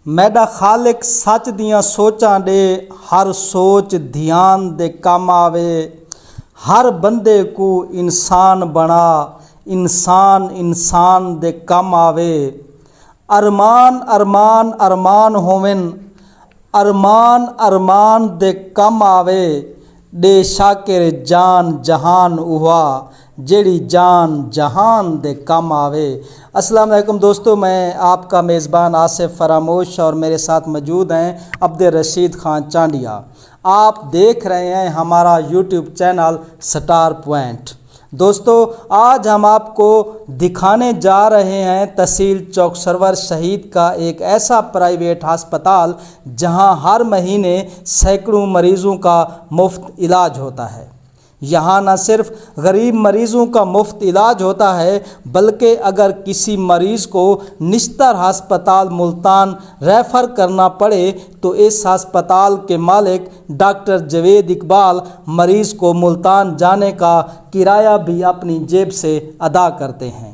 میڈا خالق سچ دیاں سوچاں دے ہر سوچ دھیان دے کم آوے، ہر بندے کو انسان بنا انسان انسان دے کم آوے، ارمان ارمان ارمان ہوون ارمان ارمان دے کم آوے، دے شاکر جان جہان ہوا جیڑی جان جہان دے کم آوے۔ السلام علیکم دوستو، میں آپ کا میزبان آصف فراموش اور میرے ساتھ موجود ہیں عبد الرشید خان چانڈیا۔ آپ دیکھ رہے ہیں ہمارا یوٹیوب چینل سٹار پوائنٹ۔ دوستو، آج ہم آپ کو دکھانے جا رہے ہیں تحصیل چوک سرور شہید کا ایک ایسا پرائیویٹ ہسپتال جہاں ہر مہینے سینکڑوں مریضوں کا مفت علاج ہوتا ہے۔ یہاں نہ صرف غریب مریضوں کا مفت علاج ہوتا ہے بلکہ اگر کسی مریض کو نشتر ہسپتال ملتان ریفر کرنا پڑے تو اس ہسپتال کے مالک ڈاکٹر جاوید اقبال مریض کو ملتان جانے کا کرایہ بھی اپنی جیب سے ادا کرتے ہیں۔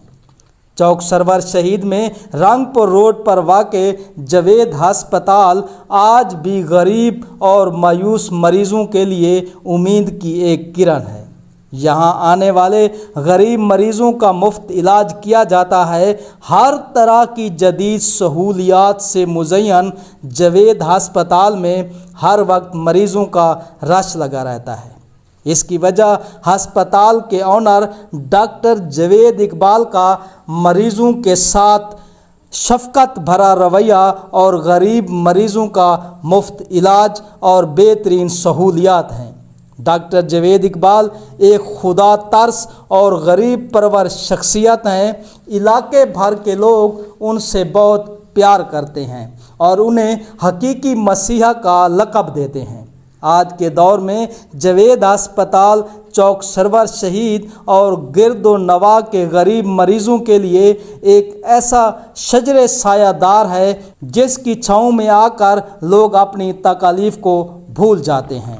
چوک سرور شہید میں رنگپور روڈ پر واقع جاوید ہسپتال آج بھی غریب اور مایوس مریضوں کے لیے امید کی ایک کرن ہے۔ یہاں آنے والے غریب مریضوں کا مفت علاج کیا جاتا ہے۔ ہر طرح کی جدید سہولیات سے مزین جاوید ہسپتال میں ہر وقت مریضوں کا رش لگا رہتا ہے۔ اس کی وجہ ہسپتال کے آنر ڈاکٹر جاوید اقبال کا مریضوں کے ساتھ شفقت بھرا رویہ اور غریب مریضوں کا مفت علاج اور بہترین سہولیات ہیں۔ ڈاکٹر جاوید اقبال ایک خدا ترس اور غریب پرور شخصیت ہیں۔ علاقے بھر کے لوگ ان سے بہت پیار کرتے ہیں اور انہیں حقیقی مسیحا کا لقب دیتے ہیں۔ آج کے دور میں جاوید ہسپتال چوک سرور شہید اور گرد و نواح کے غریب مریضوں کے لیے ایک ایسا شجر سایہ دار ہے جس کی چھاؤں میں آ کر لوگ اپنی تکالیف کو بھول جاتے ہیں۔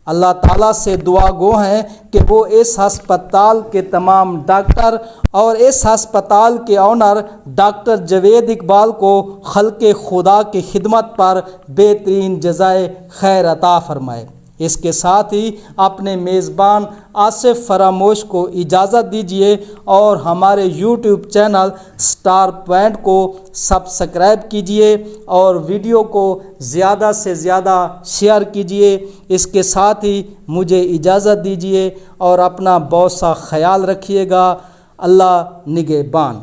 اللہ تعالیٰ سے دعا گو ہیں کہ وہ اس ہسپتال کے تمام ڈاکٹر اور اس ہسپتال کے آنر ڈاکٹر جاوید اقبال کو خلق خدا کی خدمت پر بہترین جزائے خیر عطا فرمائے۔ اس کے ساتھ ہی اپنے میزبان آصف فراموش کو اجازت دیجیے اور ہمارے یوٹیوب چینل سٹار پوائنٹ کو سبسکرائب کیجیے اور ویڈیو کو زیادہ سے زیادہ شیئر کیجیے۔ اس کے ساتھ ہی مجھے اجازت دیجیے اور اپنا بہت سا خیال رکھیے گا۔ اللہ نگہبان۔